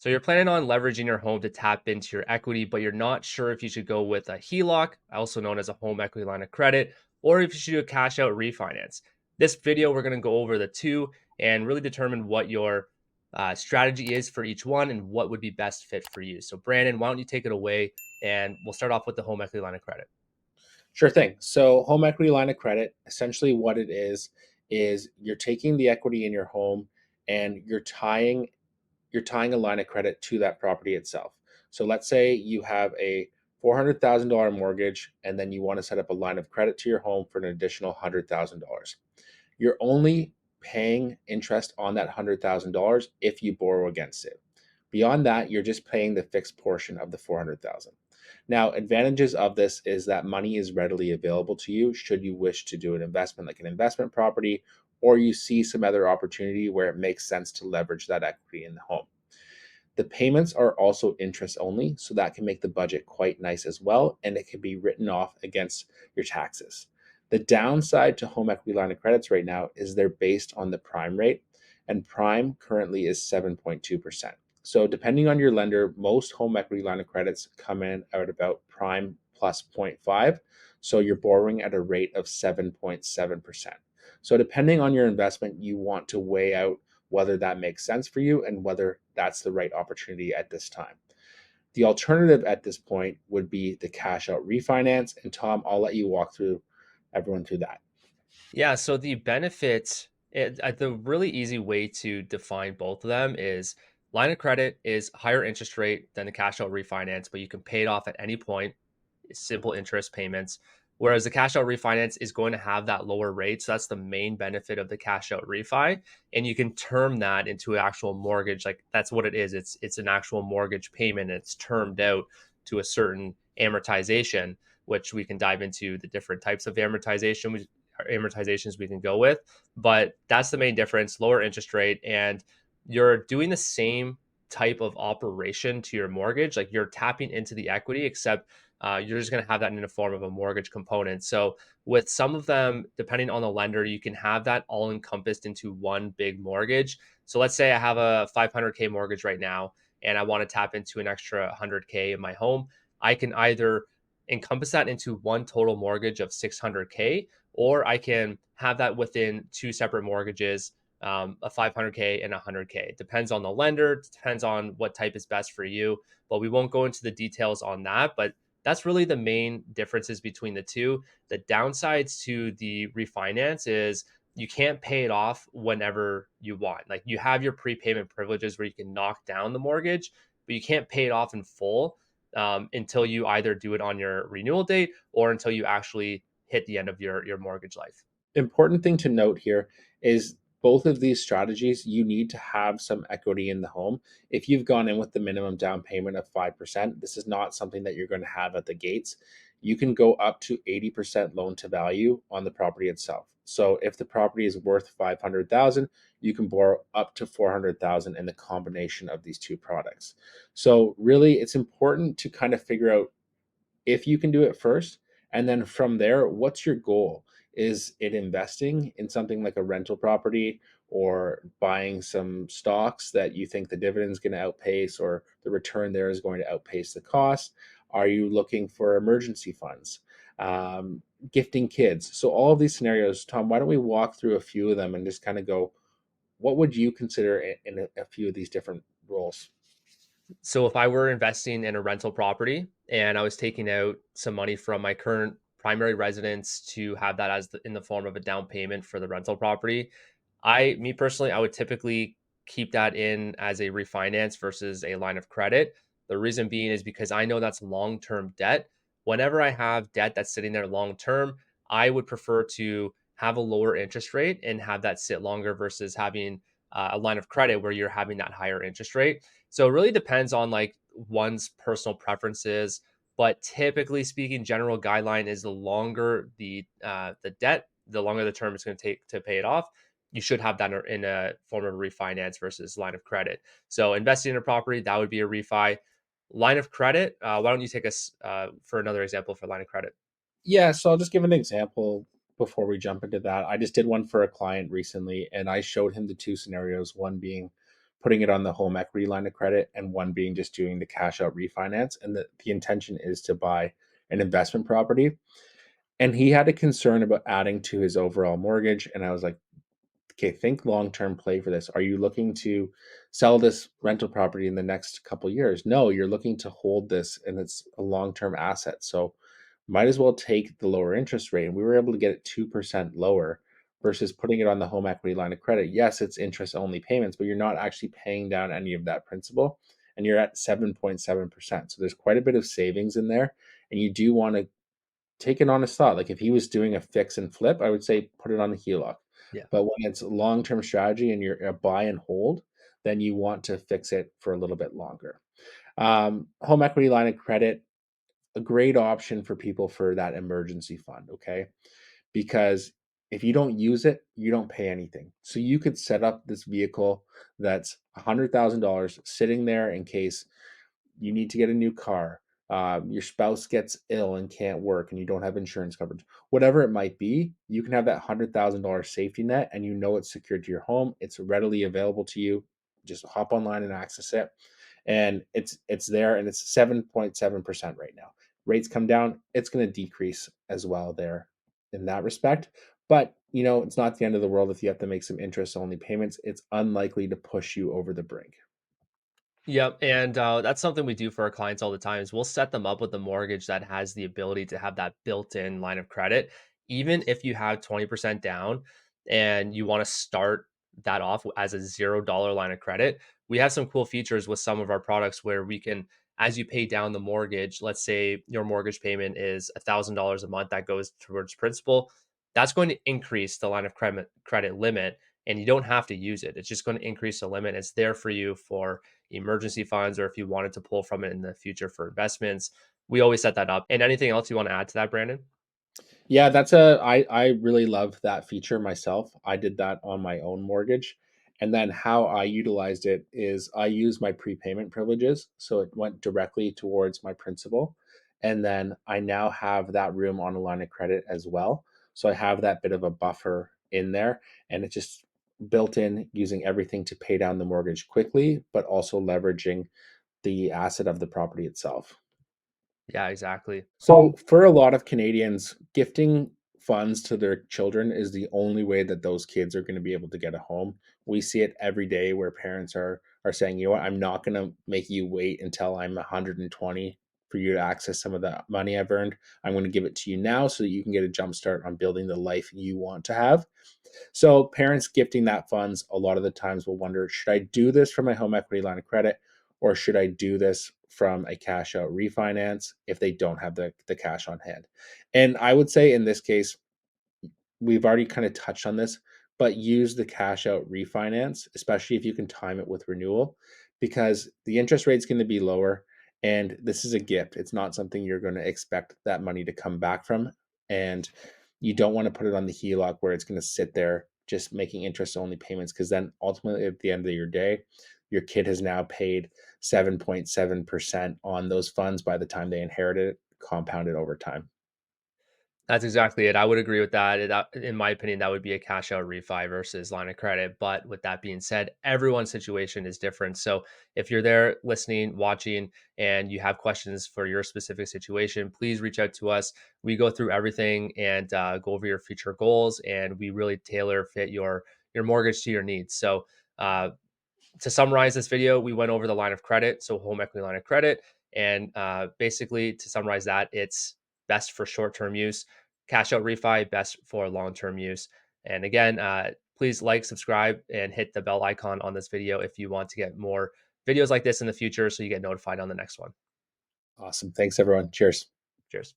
So you're planning on leveraging your home to tap into your equity, but you're not sure if you should go with a HELOC, also known as a home equity line of credit, or if you should do a cash out refinance. This video, we're going to go over the two and really determine what your strategy is for each one and what would be best fit for you. So, Brandon, why don't you take it away and we'll start off with the home equity line of credit. Sure thing. So, home equity line of credit, essentially what it is you're taking the equity in your home and you're tying a line of credit to that property itself. So, let's say you have a $400,000 mortgage and then you want to set up a line of credit to your home for an additional $100,000. You're only paying interest on that $100,000 if you borrow against it. Beyond that, you're just paying the fixed portion of the 400,000. Now, advantages of this is that money is readily available to you should you wish to do an investment like an investment property, or you see some other opportunity where it makes sense to leverage that equity in the home. The payments are also interest only, so that can make the budget quite nice as well, and it can be written off against your taxes. The downside to home equity line of credits right now is they're based on the prime rate, and prime currently is 7.2%. So, depending on your lender, most home equity line of credits come in at about prime plus zero point 0.5. So, you're borrowing at a rate of 7.7%. So, depending on your investment, you want to weigh out whether that makes sense for you and whether that's the right opportunity at this time. The alternative at this point would be the cash out refinance. And Tom, I'll let you walk through everyone through that. Yeah, so the benefits, the really easy way to define both of them is line of credit is higher interest rate than the cash out refinance, but you can pay it off at any point, simple interest payments. Whereas the cash out refinance is going to have that lower rate. So that's the main benefit of the cash out refi. And you can term that into an actual mortgage. Like that's what it is. It's an actual mortgage payment. It's termed out to a certain amortization, which we can dive into the different types of amortizations we can go with. But that's the main difference, lower interest rate. And you're doing the same type of operation to your mortgage. Like you're tapping into the equity, except you're just going to have that in the form of a mortgage component. So with some of them, depending on the lender, you can have that all encompassed into one big mortgage. So let's say I have a 500K mortgage right now, and I want to tap into an extra 100K in my home. I can either encompass that into one total mortgage of 600K, or I can have that within two separate mortgages, a 500K and a 100K. It depends on the lender, it depends on what type is best for you, but we won't go into the details on that. But that's really the main differences between the two. The downsides to the refinance is you can't pay it off whenever you want. Like you have your prepayment privileges where you can knock down the mortgage, but you can't pay it off in full until you either do it on your renewal date or until you actually hit the end of your mortgage life. Important thing to note here is both of these strategies, you need to have some equity in the home. If you've gone in with the minimum down payment of 5%, this is not something that you're going to have at the gates. You can go up to 80% loan to value on the property itself. So if the property is worth 500,000, you can borrow up to 400,000 in the combination of these two products. So really it's important to kind of figure out if you can do it first, and then from there, what's your goal? Is it investing in something like a rental property or buying some stocks that you think the dividend is going to outpace or the return there is going to outpace the cost? Are you looking for emergency funds? Gifting kids? So, all of these scenarios, Tom, why don't we walk through a few of them and just kind of go, what would you consider in a few of these different roles? So if I were investing in a rental property and I was taking out some money from my current primary residence to have that in the form of a down payment for the rental property, me personally, I would typically keep that in as a refinance versus a line of credit. The reason being is because I know that's long-term debt. Whenever I have debt that's sitting there long term, I would prefer to have a lower interest rate and have that sit longer versus having a line of credit where you're having that higher interest rate. So it really depends on like one's personal preferences, but typically speaking, general guideline is the longer the debt, the longer the term it's going to take to pay it off. You should have that in a form of refinance versus line of credit. So investing in a property, that would be a refi. Line of credit. Why don't you take us for another example for line of credit? Yeah, so I'll just give an example before we jump into that. I just did one for a client recently and I showed him the two scenarios, one being putting it on the home equity line of credit, and one being just doing the cash out refinance. And the intention is to buy an investment property. And he had a concern about adding to his overall mortgage. And I was like, okay, think long-term play for this. Are you looking to sell this rental property in the next couple of years? No, you're looking to hold this and it's a long-term asset. So might as well take the lower interest rate. And we were able to get it 2% lower versus putting it on the home equity line of credit. Yes, it's interest only payments, but you're not actually paying down any of that principal and you're at 7.7%. So there's quite a bit of savings in there. And you do want to take an honest thought. Like if he was doing a fix and flip, I would say put it on the HELOC. Yeah. But when it's a long-term strategy and you're a buy and hold, then you want to fix it for a little bit longer. Home equity line of credit, a great option for people for that emergency fund. Okay, because if you don't use it, you don't pay anything. So you could set up this vehicle that's $100,000 sitting there in case you need to get a new car, your spouse gets ill and can't work, and you don't have insurance coverage, whatever it might be, you can have that $100,000 safety net, and you know it's secured to your home. It's readily available to you. Just hop online and access it, and it's there, and it's 7.7% right now. Rates come down, it's going to decrease as well there in that respect. But it's not the end of the world if you have to make some interest only payments. It's unlikely to push you over the brink. Yep, and that's something we do for our clients all the time is we'll set them up with a mortgage that has the ability to have that built-in line of credit. Even if you have 20% down and you want to start that off as a $0 line of credit, we have some cool features with some of our products where we can, as you pay down the mortgage, let's say your mortgage payment is $1,000 a month that goes towards principal, that's going to increase the line of credit limit, and you don't have to use it. It's just going to increase the limit. It's there for you for emergency funds or if you wanted to pull from it in the future for investments. We always set that up. And anything else you want to add to that, Brandon? Yeah, I really love that feature myself. I did that on my own mortgage. And then how I utilized it is I used my prepayment privileges. So it went directly towards my principal. And then I now have that room on a line of credit as well. So I have that bit of a buffer in there, and it just built in using everything to pay down the mortgage quickly, but also leveraging the asset of the property itself. Yeah, exactly. So, for a lot of Canadians, gifting funds to their children is the only way that those kids are going to be able to get a home. We see it every day where parents are saying, "You know what? I'm not going to make you wait until I'm 120 for you to access some of the money I've earned. I'm going to give it to you now so that you can get a jump start on building the life you want to have." So parents gifting that funds a lot of the times will wonder, should I do this from my home equity line of credit, or should I do this from a cash out refinance if they don't have the cash on hand? And I would say in this case, we've already kind of touched on this, but use the cash out refinance, especially if you can time it with renewal, because the interest rate's going to be lower. And this is a gift. It's not something you're going to expect that money to come back from. And you don't want to put it on the HELOC where it's going to sit there just making interest only payments, because then ultimately at the end of your day, your kid has now paid 7.7% on those funds by the time they inherit it, compounded over time. That's exactly it. I would agree with that. In my opinion, that would be a cash out refi versus line of credit. But with that being said, everyone's situation is different. So if you're there listening, watching, and you have questions for your specific situation, please reach out to us. We go through everything and go over your future goals, and we really tailor fit your mortgage to your needs. So to summarize this video, we went over the line of credit, so home equity line of credit. And basically, to summarize that, it's best for short term use, cash out refi, best for long term use. And again, please like, subscribe, and hit the bell icon on this video if you want to get more videos like this in the future so you get notified on the next one. Awesome. Thanks, everyone. Cheers. Cheers.